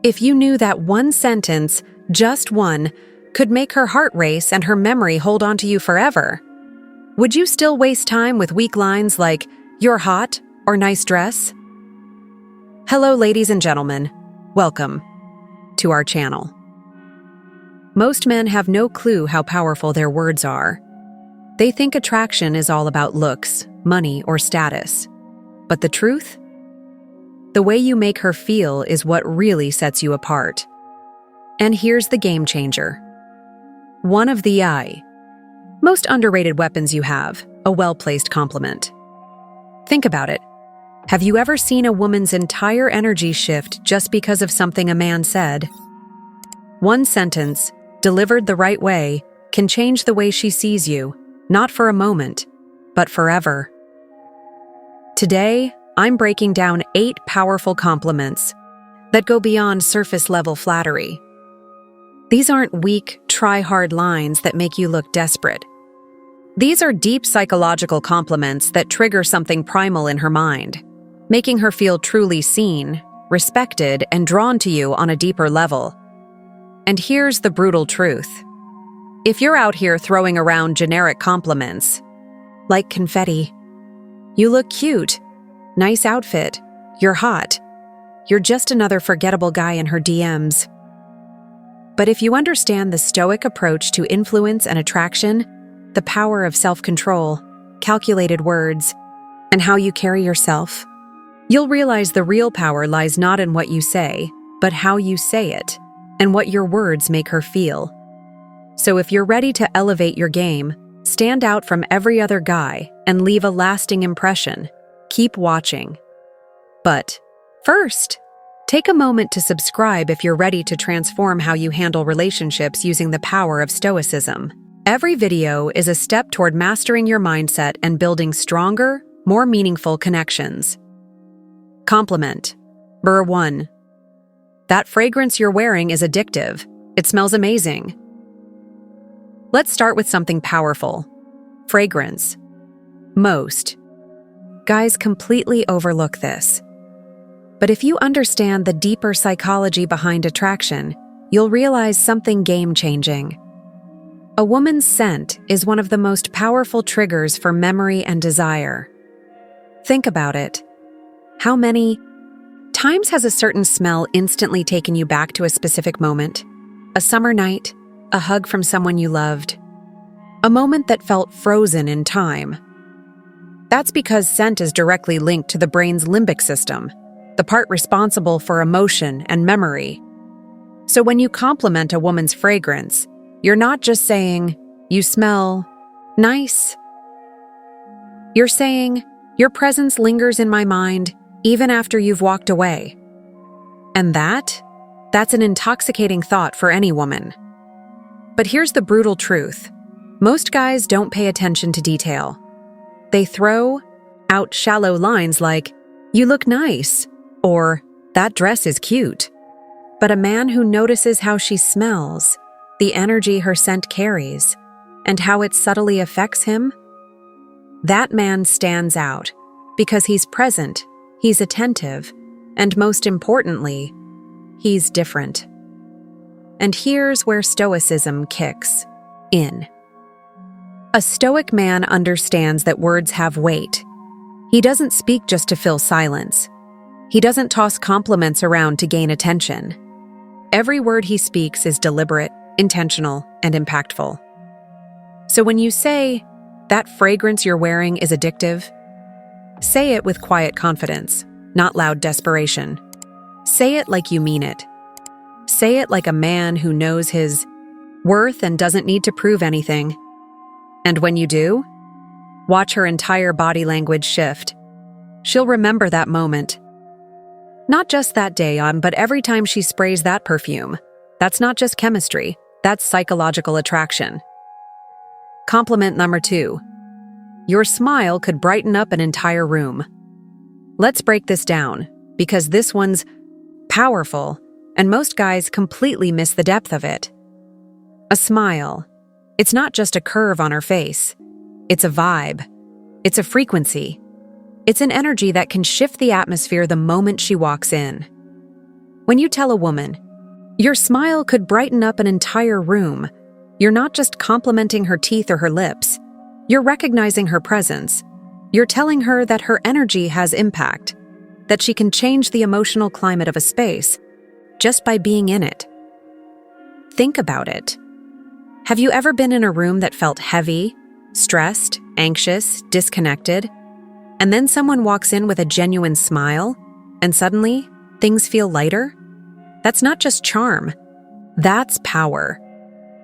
If you knew that one sentence, just one, could make her heart race and her memory hold on to you forever, would you still waste time with weak lines like, "You're hot" or "nice dress"? Hello, ladies and gentlemen. Welcome to our channel. Most men have no clue how powerful their words are. They think attraction is all about looks, money, or status. But the truth? The way you make her feel is what really sets you apart. And here's the game changer. One of the most underrated weapons you have, a well-placed compliment. Think about it. Have you ever seen a woman's entire energy shift just because of something a man said? One sentence, delivered the right way, can change the way she sees you, not for a moment, but forever. Today, I'm breaking down 8 powerful compliments that go beyond surface-level flattery. These aren't weak, try-hard lines that make you look desperate. These are deep psychological compliments that trigger something primal in her mind, making her feel truly seen, respected, and drawn to you on a deeper level. And here's the brutal truth. If you're out here throwing around generic compliments, like confetti, "You look cute," "Nice outfit," "You're hot," you're just another forgettable guy in her DMs. But if you understand the stoic approach to influence and attraction, the power of self-control, calculated words, and how you carry yourself, you'll realize the real power lies not in what you say, but how you say it, and what your words make her feel. So if you're ready to elevate your game, stand out from every other guy, and leave a lasting impression, keep watching. But first, take a moment to subscribe if you're ready to transform how you handle relationships using the power of stoicism. Every video is a step toward mastering your mindset and building stronger, more meaningful connections. Compliment. Number 1. That fragrance you're wearing is addictive. It smells amazing. Let's start with something powerful. Fragrance. Most guys completely overlook this. But if you understand the deeper psychology behind attraction, you'll realize something game-changing. A woman's scent is one of the most powerful triggers for memory and desire. Think about it. How many times has a certain smell instantly taken you back to a specific moment? A summer night, a hug from someone you loved, a moment that felt frozen in time. That's because scent is directly linked to the brain's limbic system, the part responsible for emotion and memory. So when you compliment a woman's fragrance, you're not just saying, "You smell nice." You're saying, "Your presence lingers in my mind even after you've walked away." And that's an intoxicating thought for any woman. But here's the brutal truth. Most guys don't pay attention to detail. They throw out shallow lines like, "You look nice," or "That dress is cute." But a man who notices how she smells, the energy her scent carries, and how it subtly affects him, that man stands out because he's present, he's attentive, and most importantly, he's different. And here's where stoicism kicks in. A stoic man understands that words have weight. He doesn't speak just to fill silence. He doesn't toss compliments around to gain attention. Every word he speaks is deliberate, intentional, and impactful. So when you say, "That fragrance you're wearing is addictive," say it with quiet confidence, not loud desperation. Say it like you mean it. Say it like a man who knows his worth and doesn't need to prove anything. And when you do, watch her entire body language shift. She'll remember that moment. Not just that day on, but every time she sprays that perfume. That's not just chemistry, that's psychological attraction. Compliment number 2. Your smile could brighten up an entire room. Let's break this down, because this one's powerful, and most guys completely miss the depth of it. A smile. It's not just a curve on her face. It's a vibe. It's a frequency. It's an energy that can shift the atmosphere the moment she walks in. When you tell a woman, "Your smile could brighten up an entire room," you're not just complimenting her teeth or her lips. You're recognizing her presence. You're telling her that her energy has impact, that she can change the emotional climate of a space just by being in it. Think about it. Have you ever been in a room that felt heavy, stressed, anxious, disconnected, and then someone walks in with a genuine smile, and suddenly things feel lighter? That's not just charm. That's power.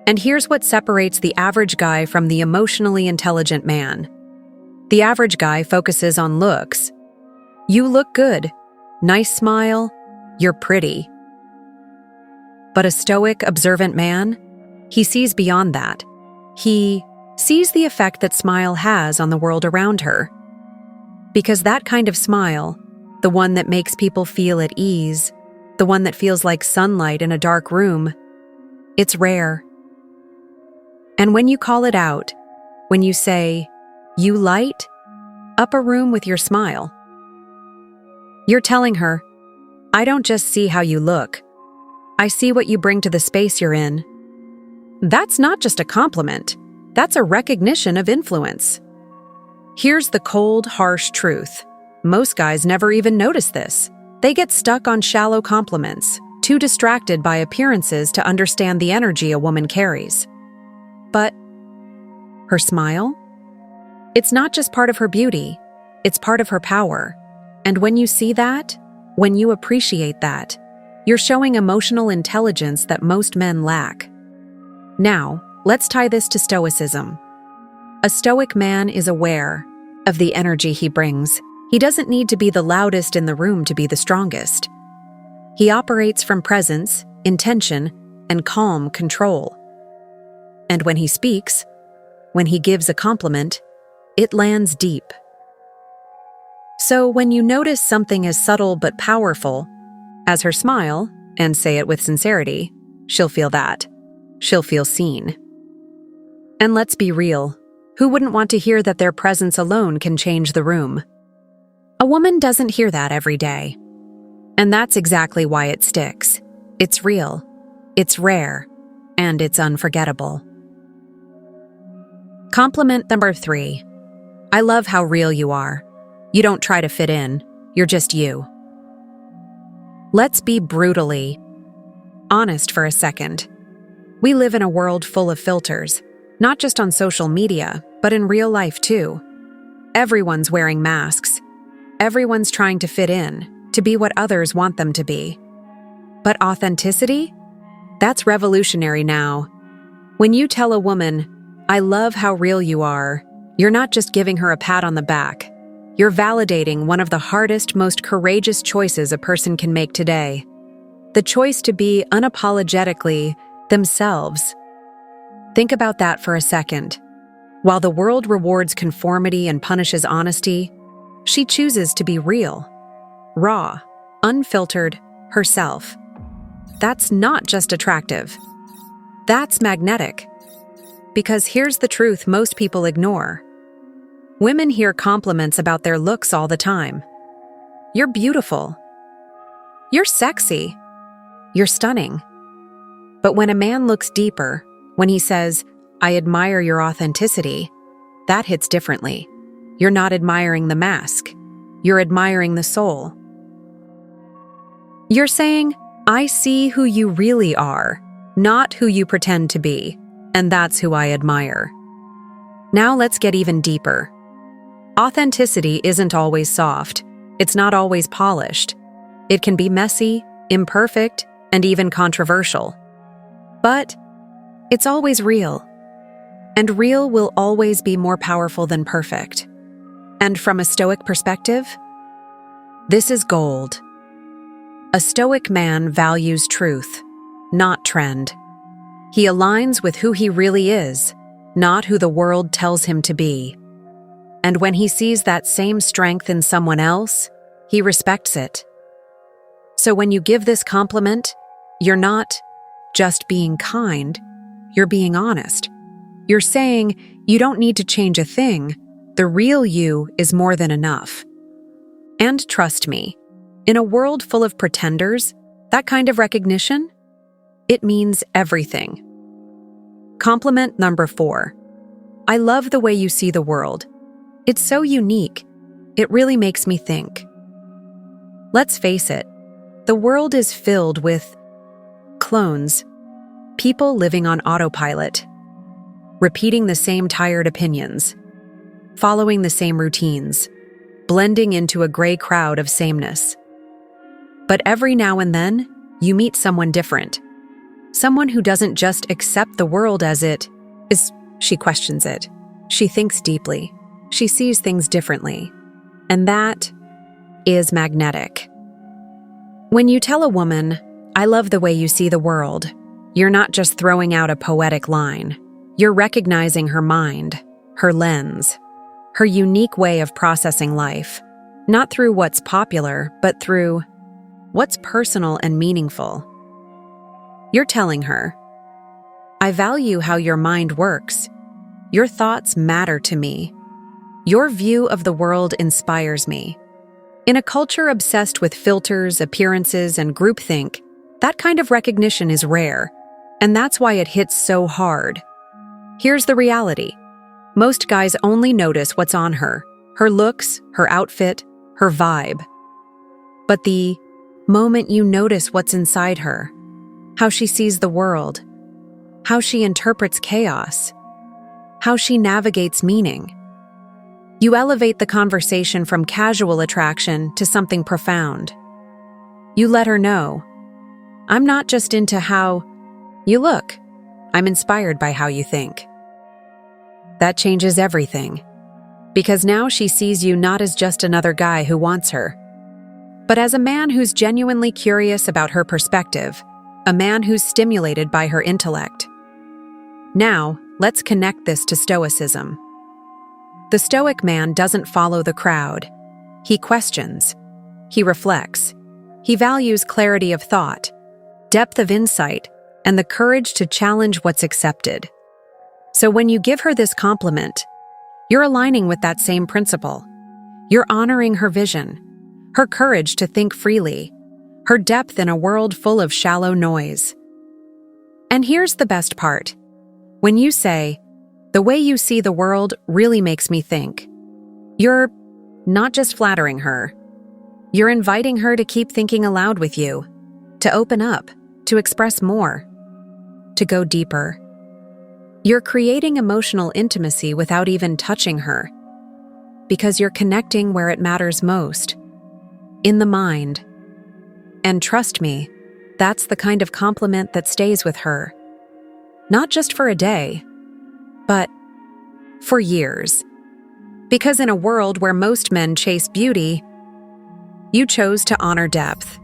And here's what separates the average guy from the emotionally intelligent man. The average guy focuses on looks. You look good. Nice smile. You're pretty. But a stoic, observant man, he sees beyond that. He sees the effect that smile has on the world around her. Because that kind of smile, the one that makes people feel at ease, the one that feels like sunlight in a dark room, it's rare. And when you call it out, when you say, "You light up a room with your smile," you're telling her, "I don't just see how you look. I see what you bring to the space you're in." That's not just a compliment. That's a recognition of influence. Here's the cold, harsh truth. Most guys never even notice this. They get stuck on shallow compliments, too distracted by appearances to understand the energy a woman carries. But her smile? It's not just part of her beauty, it's part of her power. And when you see that, when you appreciate that, you're showing emotional intelligence that most men lack. Now, let's tie this to stoicism. A stoic man is aware of the energy he brings. He doesn't need to be the loudest in the room to be the strongest. He operates from presence, intention, and calm control. And when he speaks, when he gives a compliment, it lands deep. So when you notice something as subtle but powerful as her smile, and say it with sincerity, she'll feel that. She'll feel seen. And let's be real. Who wouldn't want to hear that their presence alone can change the room? A woman doesn't hear that every day. And that's exactly why it sticks. It's real, it's rare, and it's unforgettable. Compliment number 3. I love how real you are. You don't try to fit in, you're just you. Let's be brutally honest for a second. We live in a world full of filters, not just on social media, but in real life too. Everyone's wearing masks. Everyone's trying to fit in, to be what others want them to be. But authenticity? That's revolutionary now. When you tell a woman, "I love how real you are," you're not just giving her a pat on the back. You're validating one of the hardest, most courageous choices a person can make today. The choice to be unapologetically themselves. Think about that for a second. While the world rewards conformity and punishes honesty, she chooses to be real, raw, unfiltered, herself. That's not just attractive. That's magnetic. Because here's the truth most people ignore. Women hear compliments about their looks all the time. You're beautiful. You're sexy. You're stunning. But when a man looks deeper, when he says, "I admire your authenticity," that hits differently. You're not admiring the mask. You're admiring the soul. You're saying, "I see who you really are, not who you pretend to be, and that's who I admire." Now let's get even deeper. Authenticity isn't always soft. It's not always polished. It can be messy, imperfect, and even controversial. But it's always real. And real will always be more powerful than perfect. And from a stoic perspective, this is gold. A stoic man values truth, not trend. He aligns with who he really is, not who the world tells him to be. And when he sees that same strength in someone else, he respects it. So when you give this compliment, you're not just being kind, you're being honest. You're saying you don't need to change a thing. The real you is more than enough. And trust me, in a world full of pretenders, That kind of recognition? It means everything. Compliment number 4. I love the way you see the world. It's so unique. It really makes me think. Let's face it, the world is filled with clones, people living on autopilot, repeating the same tired opinions, following the same routines, blending into a gray crowd of sameness. But every now and then, you meet someone different. Someone who doesn't just accept the world as it is. She questions it. She thinks deeply. She sees things differently. And that is magnetic. When you tell a woman, I love the way you see the world, you're not just throwing out a poetic line. You're recognizing her mind, her lens, her unique way of processing life, not through what's popular, but through what's personal and meaningful. You're telling her, I value how your mind works. Your thoughts matter to me. Your view of the world inspires me. In a culture obsessed with filters, appearances, and groupthink, that kind of recognition is rare, and that's why it hits so hard. Here's the reality. Most guys only notice what's on her looks, her outfit, her vibe. But the moment you notice what's inside her, how she sees the world, how she interprets chaos, how she navigates meaning, you elevate the conversation from casual attraction to something profound. You let her know, I'm not just into how you look, I'm inspired by how you think. That changes everything, because now she sees you not as just another guy who wants her, but as a man who's genuinely curious about her perspective, a man who's stimulated by her intellect. Now, let's connect this to Stoicism. The Stoic man doesn't follow the crowd. He questions. He reflects. He values clarity of thought, depth of insight, and the courage to challenge what's accepted. So when you give her this compliment, you're aligning with that same principle. You're honoring her vision, her courage to think freely, her depth in a world full of shallow noise. And here's the best part. When you say, the way you see the world really makes me think, you're not just flattering her. You're inviting her to keep thinking aloud with you, to open up, to express more, to go deeper. You're creating emotional intimacy without even touching her, because you're connecting where it matters most, in the mind. And trust me, that's the kind of compliment that stays with her. Not just for a day, but for years. Because in a world where most men chase beauty, you chose to honor depth.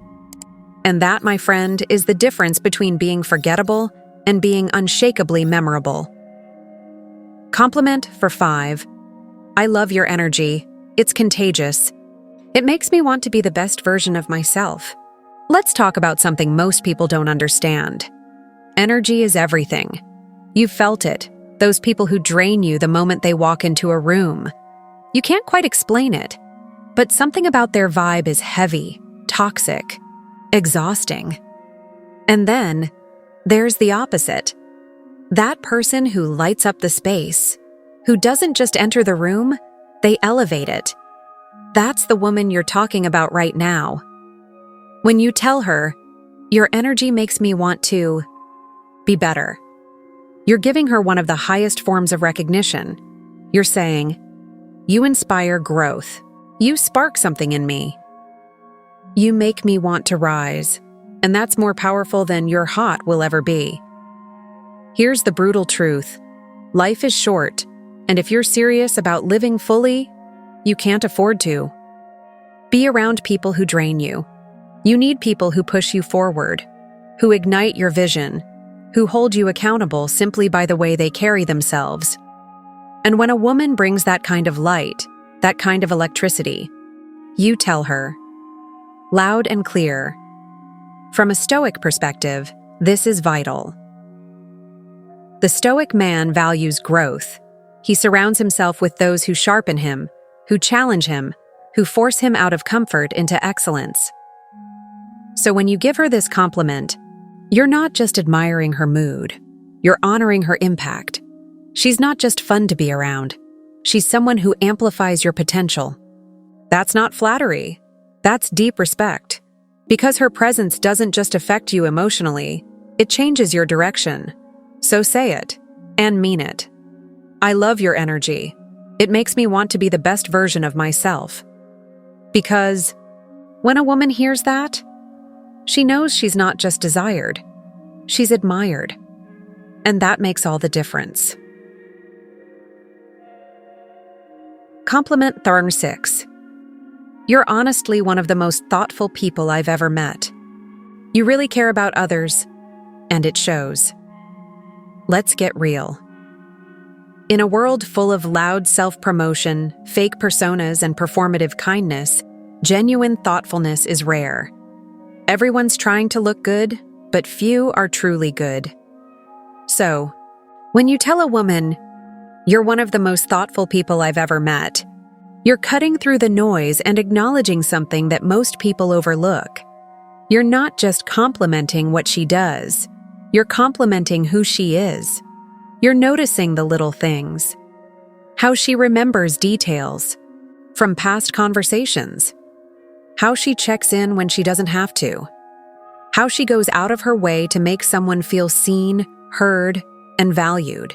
And that, my friend, is the difference between being forgettable and being unshakably memorable. Compliment for 5. I love your energy. It's contagious. It makes me want to be the best version of myself. Let's talk about something most people don't understand. Energy is everything. You've felt it. Those people who drain you the moment they walk into a room. You can't quite explain it, but something about their vibe is heavy, toxic, exhausting. And then there's the opposite. That person who lights up the space, who doesn't just enter the room, they elevate it. That's the woman you're talking about right now. When you tell her, your energy makes me want to be better, you're giving her one of the highest forms of recognition. You're saying, you inspire growth. You spark something in me. You make me want to rise. And that's more powerful than your hot will ever be. Here's the brutal truth. Life is short, and if you're serious about living fully, you can't afford to. Be around people who drain you. You need people who push you forward, who ignite your vision, who hold you accountable simply by the way they carry themselves. And when a woman brings that kind of light, that kind of electricity, you tell her, loud and clear, from a Stoic perspective, this is vital. The Stoic man values growth. He surrounds himself with those who sharpen him, who challenge him, who force him out of comfort into excellence. So when you give her this compliment, you're not just admiring her mood, you're honoring her impact. She's not just fun to be around. She's someone who amplifies your potential. That's not flattery. That's deep respect. Because her presence doesn't just affect you emotionally, it changes your direction. So say it, and mean it. I love your energy. It makes me want to be the best version of myself. Because when a woman hears that, she knows she's not just desired, she's admired. And that makes all the difference. Compliment Tharng 6. You're honestly one of the most thoughtful people I've ever met. You really care about others, and it shows. Let's get real. In a world full of loud self-promotion, fake personas, and performative kindness, genuine thoughtfulness is rare. Everyone's trying to look good, but few are truly good. So, when you tell a woman, "You're one of the most thoughtful people I've ever met," you're cutting through the noise and acknowledging something that most people overlook. You're not just complimenting what she does, you're complimenting who she is. You're noticing the little things. How she remembers details from past conversations. How she checks in when she doesn't have to. How she goes out of her way to make someone feel seen, heard, and valued.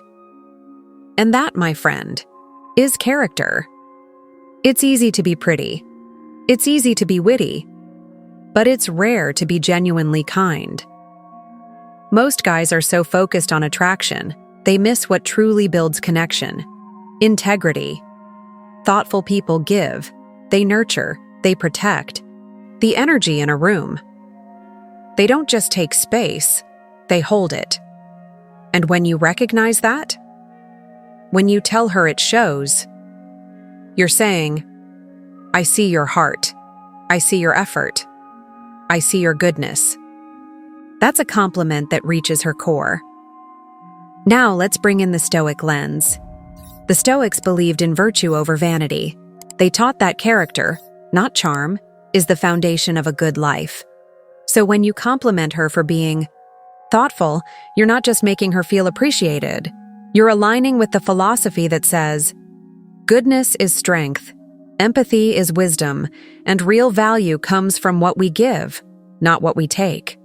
And that, my friend, is character. It's easy to be pretty. It's easy to be witty. But it's rare to be genuinely kind. Most guys are so focused on attraction, they miss what truly builds connection. Integrity. Thoughtful people give, they nurture, they protect. The energy in a room. They don't just take space, they hold it. And when you recognize that, when you tell her it shows, you're saying, "I see your heart. I see your effort. I see your goodness." That's a compliment that reaches her core. Now let's bring in the Stoic lens. The Stoics believed in virtue over vanity. They taught that character, not charm, is the foundation of a good life. So when you compliment her for being thoughtful, you're not just making her feel appreciated. You're aligning with the philosophy that says, goodness is strength, empathy is wisdom, and real value comes from what we give, not what we take.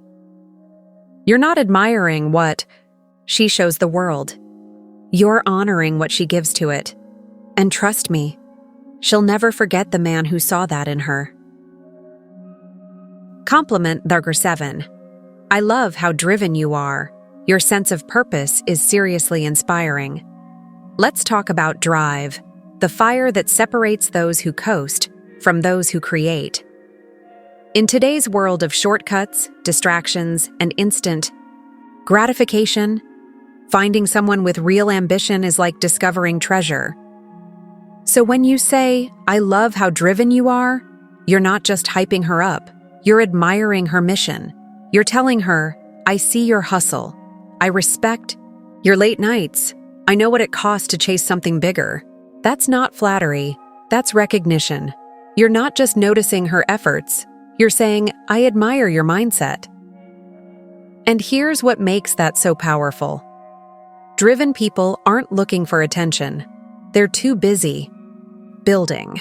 You're not admiring what she shows the world. You're honoring what she gives to it. And trust me, she'll never forget the man who saw that in her. Compliment Tharng 7. I love how driven you are. Your sense of purpose is seriously inspiring. Let's talk about drive, the fire that separates those who coast from those who create. In today's world of shortcuts, distractions, and instant gratification, finding someone with real ambition is like discovering treasure. So when you say, "I love how driven you are," you're not just hyping her up, you're admiring her mission. You're telling her, "I see your hustle. I respect your late nights. I know what it costs to chase something bigger." That's not flattery, that's recognition. You're not just noticing her efforts, you're saying, "I admire your mindset." And here's what makes that so powerful. Driven people aren't looking for attention. They're too busy building.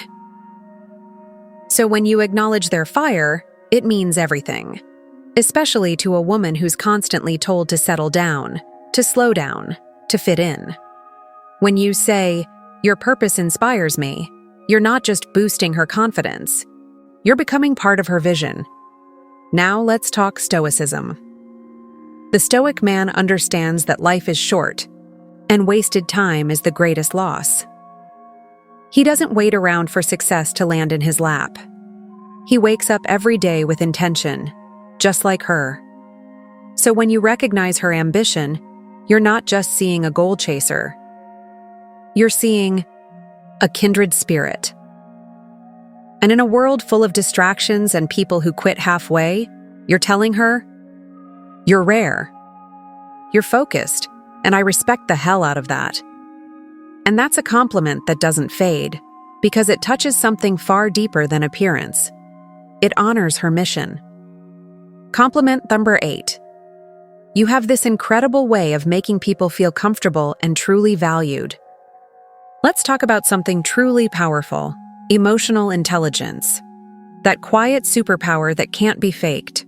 So when you acknowledge their fire, it means everything. Especially to a woman who's constantly told to settle down, to slow down, to fit in. When you say, "Your purpose inspires me," you're not just boosting her confidence. You're becoming part of her vision. Now let's talk Stoicism. The Stoic man understands that life is short, and wasted time is the greatest loss. He doesn't wait around for success to land in his lap. He wakes up every day with intention, just like her. So when you recognize her ambition, you're not just seeing a goal chaser. You're seeing a kindred spirit. And in a world full of distractions and people who quit halfway, you're telling her, "You're rare. You're focused, and I respect the hell out of that." And that's a compliment that doesn't fade, because it touches something far deeper than appearance. It honors her mission. Compliment number 8. You have this incredible way of making people feel comfortable and truly valued. Let's talk about something truly powerful: emotional intelligence. That quiet superpower that can't be faked.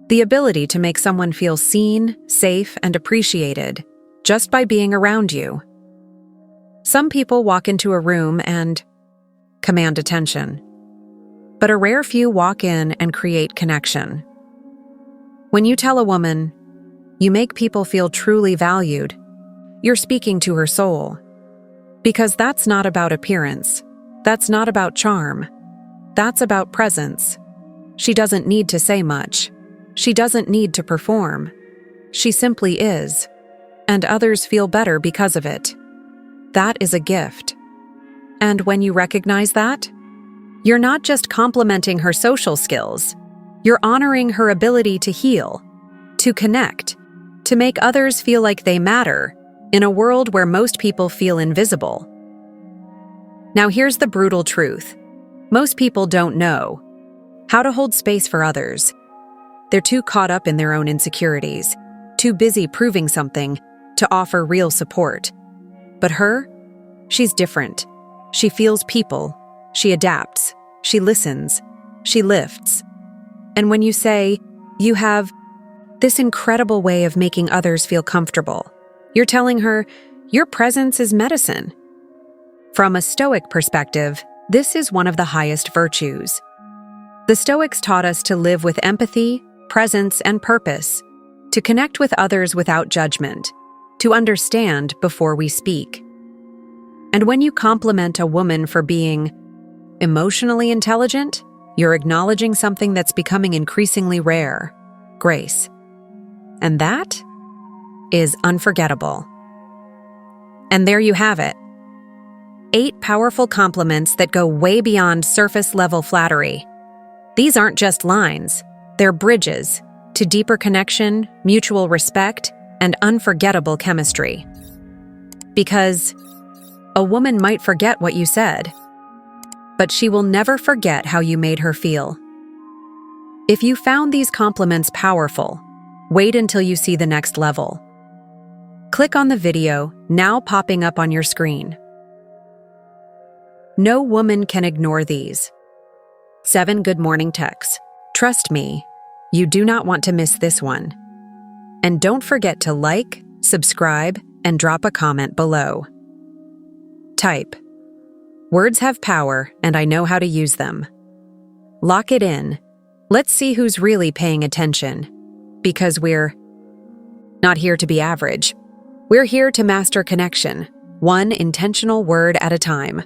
The ability to make someone feel seen, safe, and appreciated just by being around you. Some people walk into a room and command attention, but a rare few walk in and create connection. When you tell a woman, "You make people feel truly valued," you're speaking to her soul. Because that's not about appearance. That's not about charm. That's about presence. She doesn't need to say much. She doesn't need to perform. She simply is. And others feel better because of it. That is a gift. And when you recognize that, you're not just complimenting her social skills. You're honoring her ability to heal, to connect, to make others feel like they matter in a world where most people feel invisible. Now here's the brutal truth. Most people don't know how to hold space for others. They're too caught up in their own insecurities, too busy proving something to offer real support. But her? She's different. She feels people. She adapts. She listens. She lifts. And when you say, "You have this incredible way of making others feel comfortable," you're telling her, your presence is medicine. From a Stoic perspective, this is one of the highest virtues. The Stoics taught us to live with empathy, presence, and purpose, to connect with others without judgment, to understand before we speak. And when you compliment a woman for being emotionally intelligent, you're acknowledging something that's becoming increasingly rare: grace. And that is unforgettable. And there you have it. 8 powerful compliments that go way beyond surface-level flattery. These aren't just lines, they're bridges to deeper connection, mutual respect, and unforgettable chemistry. Because a woman might forget what you said, but she will never forget how you made her feel. If you found these compliments powerful, wait until you see the next level. Click on the video now popping up on your screen. No woman can ignore these 7 good morning texts. Trust me, you do not want to miss this one. And don't forget to like, subscribe, and drop a comment below. Type, "Words have power, and I know how to use them." Lock it in. Let's see who's really paying attention. Because we're not here to be average. We're here to master connection, one intentional word at a time.